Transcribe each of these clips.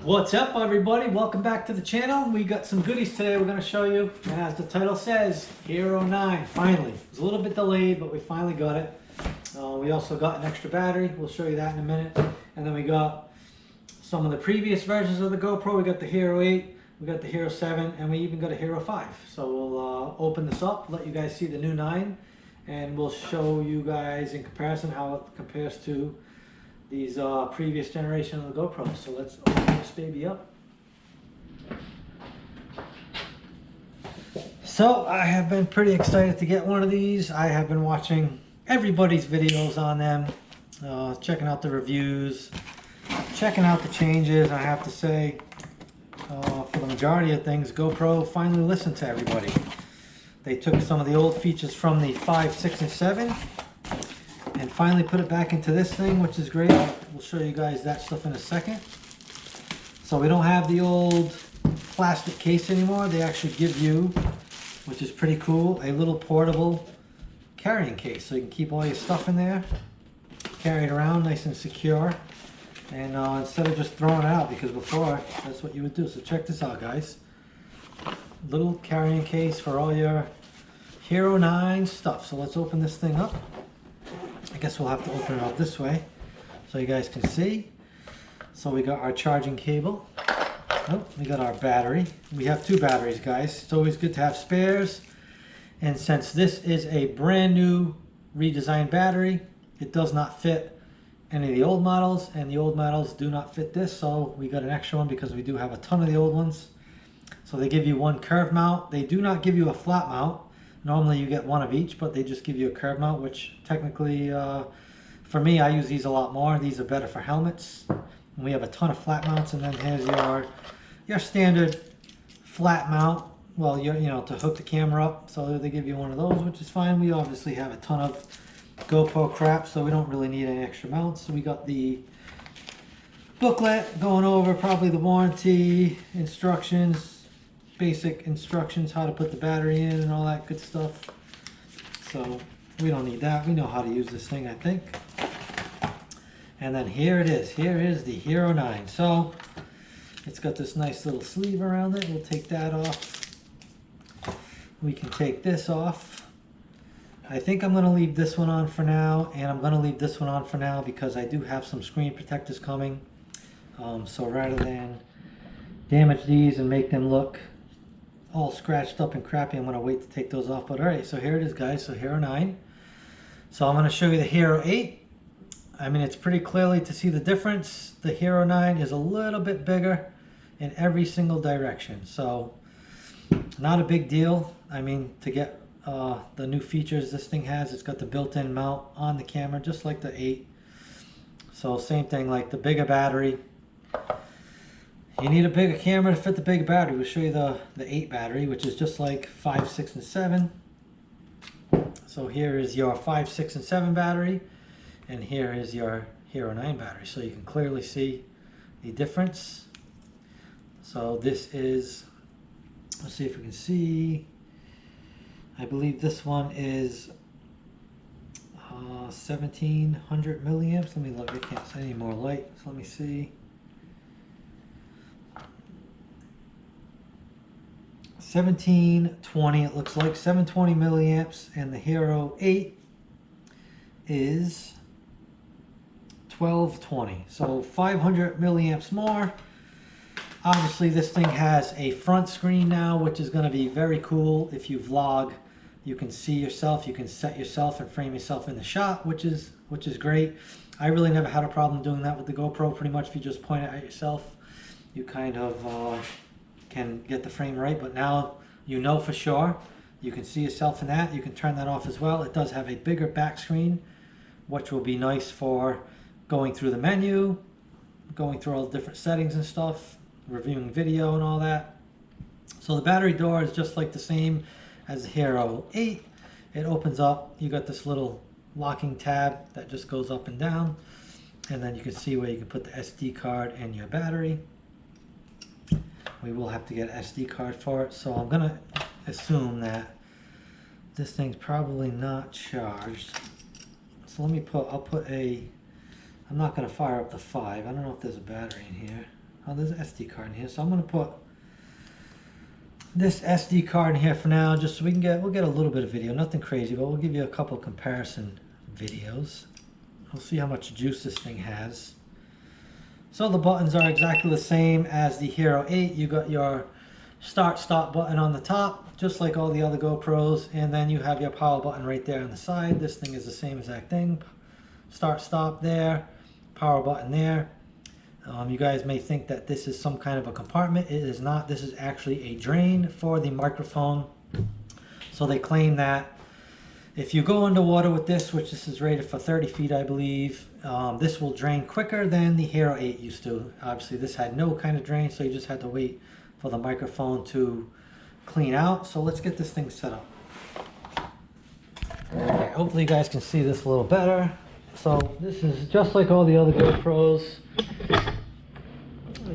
What's up, everybody? Welcome back to the channel. We got some goodies today we're going to show you, and as the title says, Hero 9 finally. It was a little bit delayed, but we finally got it. We also got an extra battery. We'll show you that in a minute. And then we got some of the previous versions of the GoPro. We got the Hero 8, we got the Hero 7, and we even got a Hero 5. So we'll open this up, let you guys see the new 9, and we'll show you guys in comparison how it compares to these previous generation of the GoPro. So let's open this baby up. So I have been pretty excited to get one of these. I have been watching everybody's videos on them, checking out the reviews, checking out the changes. I have to say, for the majority of things, GoPro finally listened to everybody. They took some of the old features from the 5, 6, and 7 and finally put it back into this thing, which is great. We'll show you guys that stuff in a second. So we don't have the old plastic case anymore. They actually give you, which is pretty cool, a little portable carrying case. So you can keep all your stuff in there, carry it around nice and secure. And instead of just throwing it out, because before, that's what you would do. So check this out, guys. Little carrying case for all your Hero 9 stuff. So let's open this thing up. I guess we'll have to open it up this way so you guys can see. So we got our charging cable. Oh, we got our battery. We have 2 batteries, guys. It's always good to have spares. And since this is a brand new redesigned battery, it does not fit any of the old models, and the old models do not fit this. So we got an extra one because we do have a ton of the old ones. So they give you one curve mount. They do not give you a flat mount. Normally you get one of each, but they just give you a curve mount, which technically, for me, I use these a lot more. These are better for helmets. And we have a ton of flat mounts, and then here's your standard flat mount. Well, you know, to hook the camera up. So they give you one of those, which is fine. We obviously have a ton of GoPro crap, so we don't really need any extra mounts. So we got the booklet going over probably the warranty instructions, basic instructions, how to put the battery in and all that good stuff. So we don't need that. We know how to use this thing, I think. And then here it is. Here is the Hero 9. So it's got this nice little sleeve around it. We'll take that off. We can take this off. I think I'm going to leave this one on for now, and I'm going to leave this one on for now because I do have some screen protectors coming. So rather than damage these and make them look all scratched up and crappy, I'm going to wait to take those off. But alright, so here it is, guys. So Hero 9. So I'm going to show you the Hero 8. I mean, it's pretty clearly to see the difference. The Hero 9 is a little bit bigger in every single direction. So not a big deal. I mean, to get the new features this thing has, it's got the built-in mount on the camera, just like the 8. So same thing, like the bigger battery. You need a bigger camera to fit the bigger battery. We'll show you the 8 battery, which is just like 5, 6, and 7. So here is your 5, 6, and 7 battery, and here is your Hero 9 battery. So you can clearly see the difference. So this is, let's see if we can see, I believe this one is 1700 milliamps. Let me look, I can't see any more light, so let me see. 1720, it looks like 720 milliamps, and the Hero 8 is 1220, so 500 milliamps more. Obviously this thing has a front screen now, which is going to be very cool. If you vlog, you can see yourself, you can set yourself and frame yourself in the shot, which is great. I really never had a problem doing that with the GoPro. Pretty much if you just point it at yourself, you kind of can get the frame right. But now you know for sure you can see yourself in that. You can turn that off as well. It does have a bigger back screen, which will be nice for going through the menu, going through all the different settings and stuff, reviewing video and all that. So the battery door is just like the same as the Hero 8. It opens up, you got this little locking tab that just goes up and down, and then you can see where you can put the SD card and your battery. We will have to get an SD card for it, so I'm gonna assume that this thing's probably not charged. So let me put, I'm not gonna fire up the 5. I don't know if there's a battery in here. Oh, there's an SD card in here, so I'm gonna put this SD card in here for now, just so we'll get a little bit of video, nothing crazy, but we'll give you a couple comparison videos. We'll see how much juice this thing has. So the buttons are exactly the same as the Hero 8. You got your start stop button on the top, just like all the other GoPros, and then you have your power button right there on the side. This thing is the same exact thing. Start stop there, power button there. You guys may think that this is some kind of a compartment. It is not. This is actually a drain for the microphone. So they claim that if you go underwater with this, which this is rated for 30 feet, I believe, this will drain quicker than the Hero 8 used to. Obviously, this had no kind of drain, so you just had to wait for the microphone to clean out. So let's get this thing set up. Okay, hopefully you guys can see this a little better. So this is just like all the other GoPros.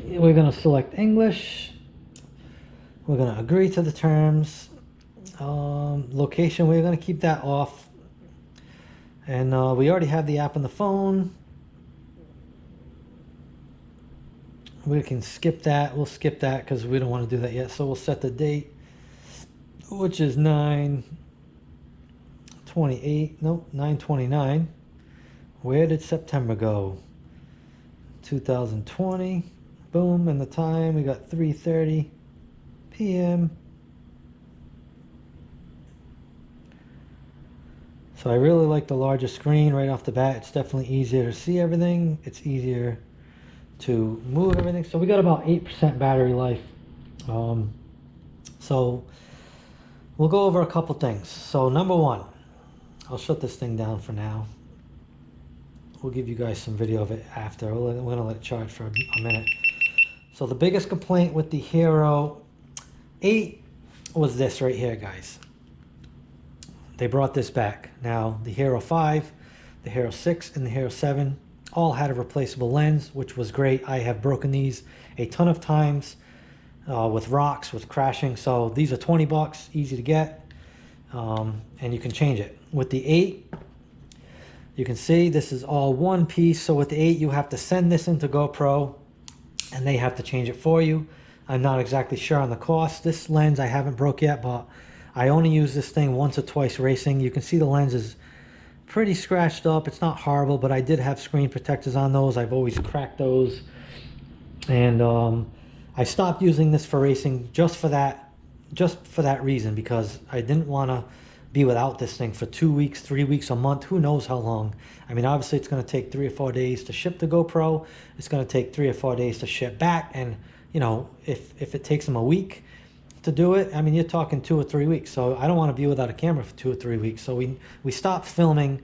We're going to select English. We're going to agree to the terms. Location, we're going to keep that off. And we already have the app on the phone. We can skip that. We'll skip that because we don't want to do that yet. So we'll set the date, which is 9/28. Nope, 9/29. Where did September go? 2020. Boom, and the time we got 3:30 p.m. So I really like the larger screen right off the bat. It's definitely easier to see everything. It's easier to move everything. So we got about 8% battery life. So we'll go over a couple things. So number one, I'll shut this thing down for now. We'll give you guys some video of it after. We're gonna let it charge for a minute. So the biggest complaint with the Hero 8 was this right here, guys. They brought this back. Now the Hero 5, the Hero 6, and the Hero 7 all had a replaceable lens, which was great. I have broken these a ton of times with rocks, with crashing. So these are 20 bucks, easy to get, and you can change it. With the 8, you can see this is all one piece. So with the 8, you have to send this into GoPro and they have to change it for you. I'm not exactly sure on the cost. This lens I haven't broke yet, but I only use this thing once or twice racing. You can see the lens is pretty scratched up. It's not horrible, but I did have screen protectors on those. I've always cracked those. And I stopped using this for racing just for that reason, because I didn't want to be without this thing for 2 weeks, 3 weeks, a month, who knows how long. I mean, obviously it's going to take 3 or 4 days to ship the GoPro. It's going to take 3 or 4 days to ship back. And, you know, if it takes them a week to do it, I mean, you're talking 2 or 3 weeks. So I don't want to be without a camera for 2 or 3 weeks. So we stopped filming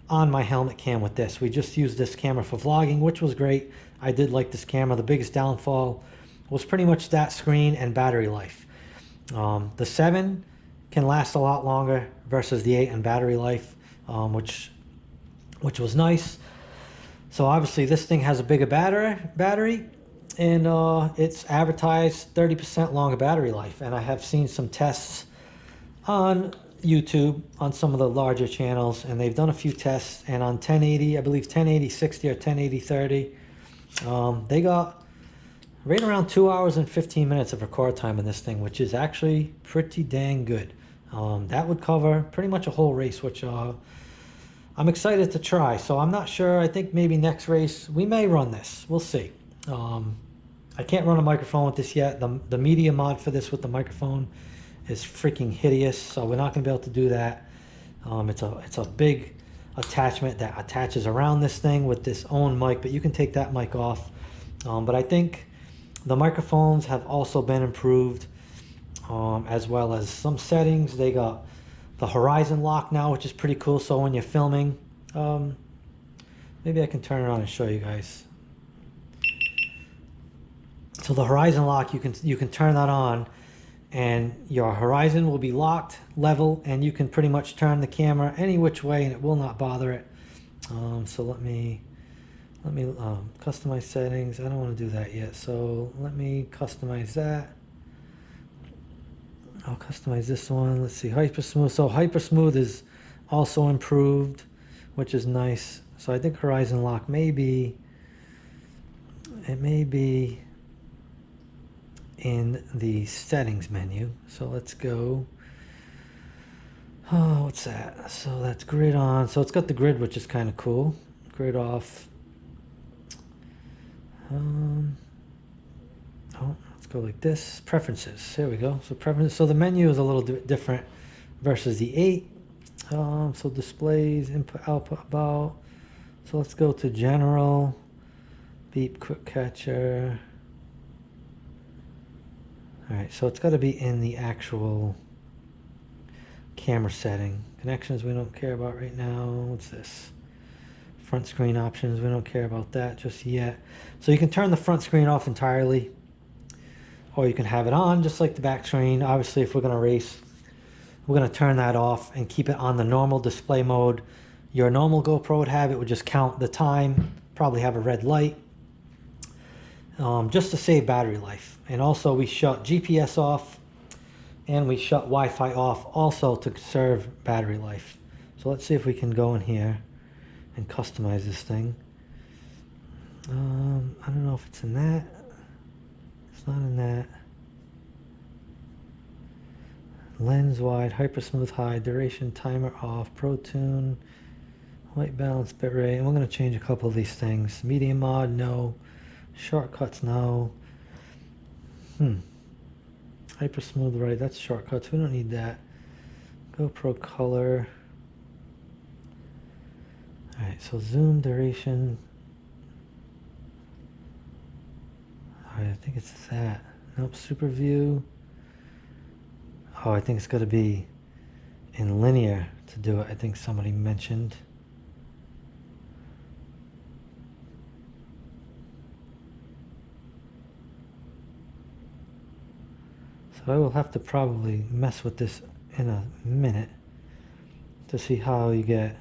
on my helmet cam with this. We just used this camera for vlogging, which was great. I did like this camera. The biggest downfall was pretty much that screen and battery life. The 7 can last a lot longer versus the 8 and battery life, which was nice. So obviously this thing has a bigger battery, and it's advertised 30% longer battery life. And I have seen some tests on YouTube on some of the larger channels, and they've done a few tests, and on 1080, I believe 1080-60 or 1080-30, they got right around 2 hours and 15 minutes of record time in this thing, which is actually pretty dang good. That would cover pretty much a whole race, which I'm excited to try. So I'm not sure. I think maybe next race we may run this. We'll see. I can't run a microphone with this yet. The media mod for this with the microphone is freaking hideous, so we're not going to be able to do that. It's a big attachment that attaches around this thing with this own mic, but you can take that mic off. But I think the microphones have also been improved, as well as some settings. They got the horizon lock now, which is pretty cool. So when you're filming, maybe I can turn it on and show you guys. So the horizon lock, you can turn that on, and your horizon will be locked, level, and you can pretty much turn the camera any which way and it will not bother it. So let me customize settings. I don't want to do that yet, so let me customize that. I'll customize this one. Let's see, hyper smooth. So hyper smooth is also improved, which is nice. So I think horizon lock may be in the settings menu. So let's go. Oh, what's that? So that's grid on. So it's got the grid, which is kind of cool. Grid off. Oh, let's go like this. Preferences. There we go. So preferences. So the menu is a little different versus the 8. So displays, input, output, about. So let's go to general. Beep, quick catcher. All right. So it's got to be in the actual camera setting. Connections we don't care about right now. What's this? Front screen options, we don't care about that just yet. So you can turn the front screen off entirely, or you can have it on just like the back screen. Obviously, if we're going to race, we're going to turn that off and keep it on the normal display mode your normal GoPro would have. It would just count the time, probably have a red light, just to save battery life. And also we shut GPS off and we shut Wi-Fi off also to conserve battery life. So let's see if we can go in here and customize this thing. I don't know if it's in that. It's not in that. Lens wide, hyper smooth high, duration timer off, Pro Tune, white balance bitrate, and we're going to change a couple of these things. Medium mod, no. Shortcuts, no. Hyper smooth right, that's shortcuts. We don't need that. GoPro color. Alright, so zoom, duration. Alright, I think it's that. Nope, super view. Oh, I think it's got to be in linear to do it. I think somebody mentioned. So I will have to probably mess with this in a minute to see how you get.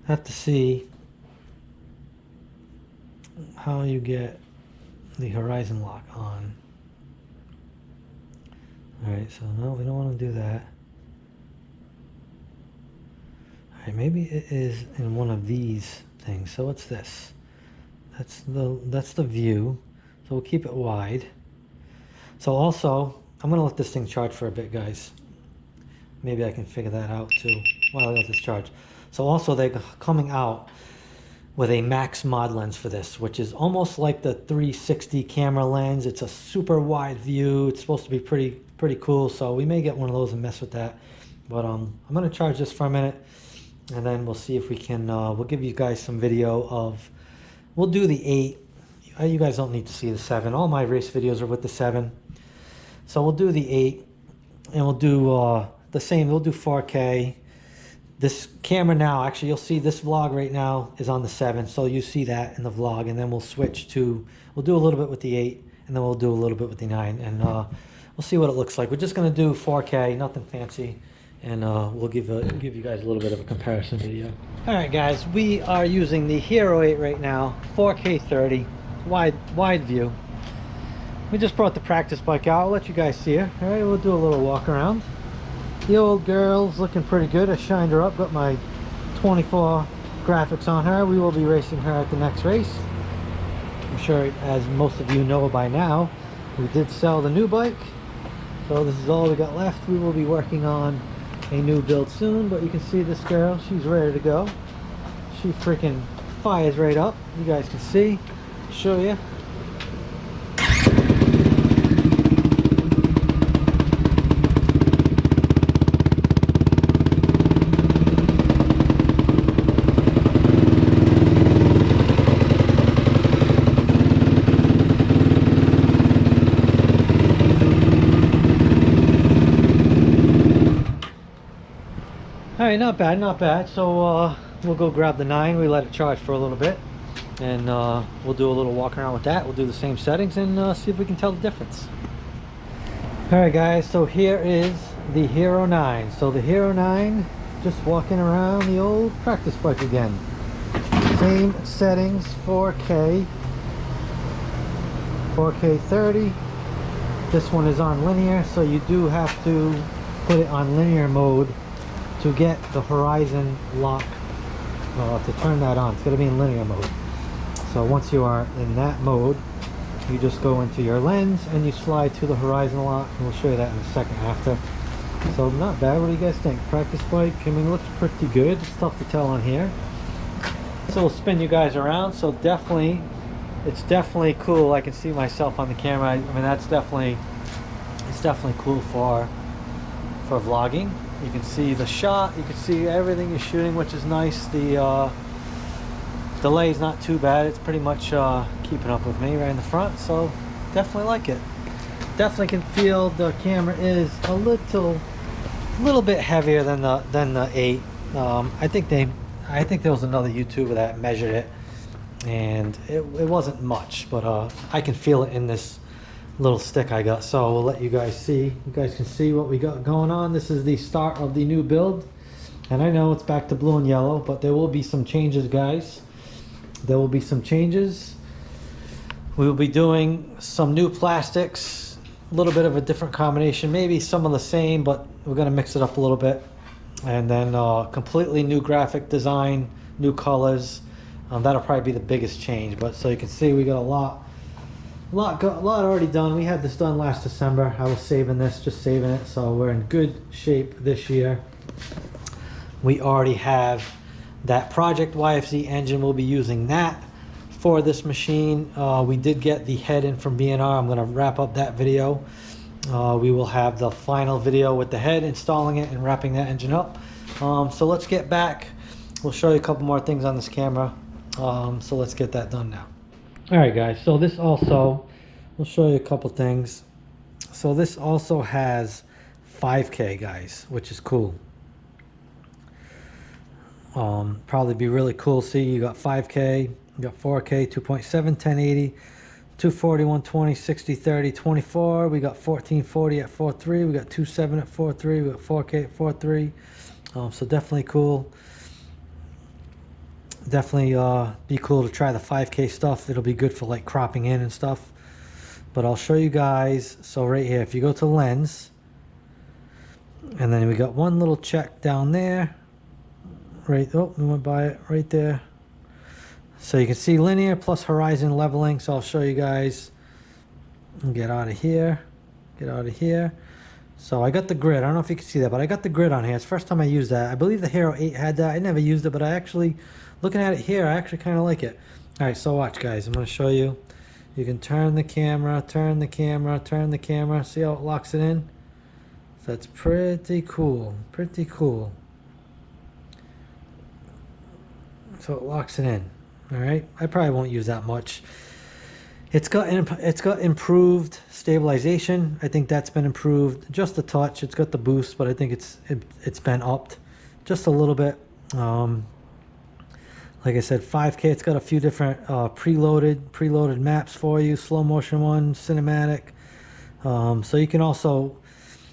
I have to see how you get the horizon lock on. Alright, so no, we don't want to do that. Alright, maybe it is in one of these things. So what's this? That's the view. So we'll keep it wide. So also, I'm going to let this thing charge for a bit, guys. Maybe I can figure that out too while I let this charge. So also they're coming out with a max mod lens for this, which is almost like the 360 camera lens. It's a super wide view. It's supposed to be pretty cool. So we may get one of those and mess with that. But I'm gonna charge this for a minute, and then we'll see if we can. We'll give you guys some video of. We'll do the 8. You guys don't need to see the 7. All my race videos are with the 7. So we'll do the 8, and we'll do the same. We'll do 4K. This camera now, actually, you'll see this vlog right now is on the 7, so you see that in the vlog, and then we'll switch to, we'll do a little bit with the 8, and then we'll do a little bit with the 9, and we'll see what it looks like. We're just going to do 4K, nothing fancy, and we'll give you guys a little bit of a comparison video. Alright guys, we are using the Hero 8 right now, 4K 30, wide view. We just brought the practice bike out. I'll let you guys see her. Alright, we'll do a little walk around. The old girl's looking pretty good. I shined her up, got my 24 graphics on her. We will be racing her at the next race. I'm sure, as most of you know by now, we did sell the new bike. So this is all we got left. We will be working on a new build soon, but you can see this girl, she's ready to go. She freaking fires right up. You guys can see. Show you. Alright, not bad, not bad. So we'll go grab the 9. We let it charge for a little bit, and we'll do a little walk around with that. We'll do the same settings and see if we can tell the difference. Alright guys, so here is the Hero 9. So the Hero 9, just walking around the old practice bike again. Same settings, 4K 30. This one is on linear, so you do have to put it on linear mode to get the horizon lock to turn that on. It's going to be in linear mode. So once you are in that mode, you just go into your lens and you slide to the horizon lock, and we'll show you that in a second after. So not bad. What do you guys think? Practice bike, I mean, it looks pretty good. It's tough to tell on here. So we'll spin you guys around. So definitely, it's definitely cool. I can see myself on the camera. I mean, it's definitely cool for vlogging. You can see the shot, you can see everything you're shooting, which is nice. The delay is not too bad. It's pretty much keeping up with me right in the front, so definitely like it. Definitely can feel the camera is a little bit heavier than the 8. I think there was another YouTuber that measured it, and it wasn't much, but I can feel it in this little stick I got. So we'll let you guys see. You guys can see what we got going on. This is the start of the new build, and I know it's back to blue and yellow, but there will be some changes, guys. There will be some changes. We will be doing some new plastics, a little bit of a different combination, maybe some of the same, but we're going to mix it up a little bit. And then completely new graphic design, new colors. That'll probably be the biggest change. But so you can see we got a lot already done. We had this done last December. I was saving this, just saving it, so we're in good shape this year. We already have that Project YFZ engine. We'll be using that for this machine. We did get the head in from B&R. I'm going to wrap up that video. We will have the final video with the head, installing it and wrapping that engine up. So let's get back. We'll show you a couple more things on this camera. So let's get that done now. Alright guys, so this also, we'll show you a couple things. So this also has 5K, guys, which is cool. Probably be really cool. See, you got 5K, you got 4K, 2.7, 1080, 240, 120, 60, 30, 24. We got 1440 at 4.3. We got 2.7 at 4.3. We got 4K at 4.3. So definitely cool. Definitely be cool to try the 5K stuff. It'll be good for like cropping in and stuff. But I'll show you guys. So right here, if you go to lens, and then we got one little check down there. Right, oh, we went by it right there. So you can see linear plus horizon leveling. So I'll show you guys. Get out of here. Get out of here. So I got the grid. I don't know if you can see that, but I got the grid on here. It's the first time I used that. I believe the Hero 8 had that. I never used it, but I actually, looking at it here, I actually kind of like it. All right, so watch, guys. I'm going to show you. You can turn the camera, turn the camera, turn the camera. See how it locks it in? So that's pretty cool. Pretty cool. So it locks it in. All right. I probably won't use that much. It's got improved stabilization. I think that's been improved just a touch. It's got the boost, but I think it's been upped just a little bit. Like I said, 5K. It's got a few different preloaded maps for you. Slow motion one, cinematic. So you can also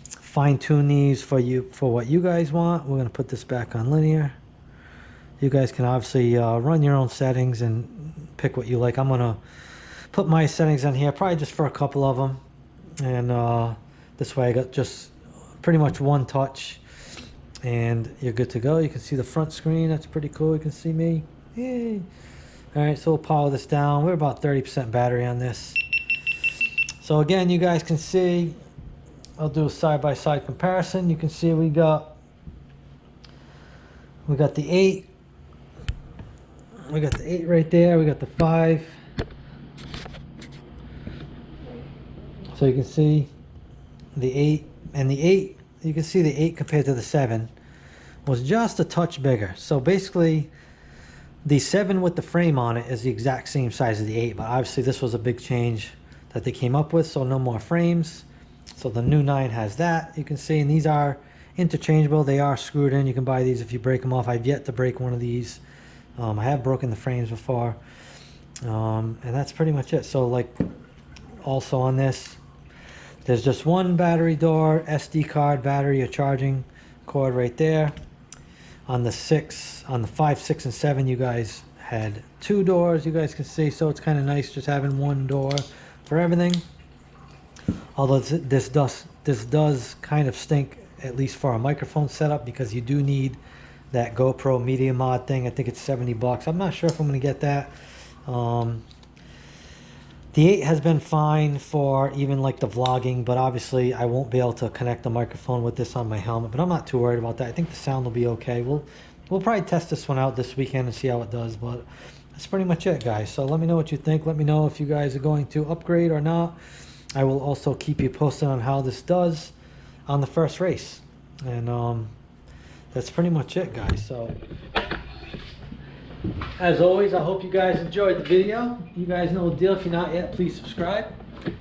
fine tune these for what you guys want. We're gonna put this back on linear. You guys can obviously run your own settings and pick what you like. I'm gonna put my settings on here, probably just for a couple of them, and this way I got just pretty much one touch and you're good to go. You can see the front screen. That's pretty cool. You can see me. Yay. All right, so we'll power this down. We're about 30% battery on this. So again, you guys can see, I'll do a side-by-side comparison. You can see we got the 8. We got the 8 right there. We got the 5. So you can see the 8, and the 8, you can see the 8 compared to the 7 was just a touch bigger. So basically the 7 with the frame on it is the exact same size as the 8, but obviously this was a big change that they came up with, so no more frames. So the new 9 has that, you can see, and these are interchangeable. They are screwed in. You can buy these if you break them off. I've yet to break one of these. I have broken the frames before, and that's pretty much it. So like also on this, there's just one battery door, SD card battery, a charging cord right there. On the 5, 6, and 7, you guys had 2 doors, you guys can see. So it's kind of nice just having one door for everything. Although this does kind of stink, at least for a microphone setup, because you do need that GoPro media mod thing. I think it's 70 bucks. I'm not sure if I'm going to get that. The 8 has been fine for even like the vlogging, but obviously I won't be able to connect the microphone with this on my helmet, but I'm not too worried about that. I think the sound will be okay. We'll probably test this one out this weekend and see how it does, but that's pretty much it, guys. So let me know what you think. Let me know if you guys are going to upgrade or not. I will also keep you posted on how this does on the first race. And that's pretty much it, guys. So as always, I hope you guys enjoyed the video. You guys know the deal. If you're not yet, please subscribe.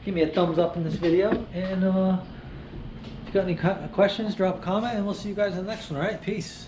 Give me a thumbs up in this video. And if you got any questions, drop a comment, and we'll see you guys in the next one. All right, peace.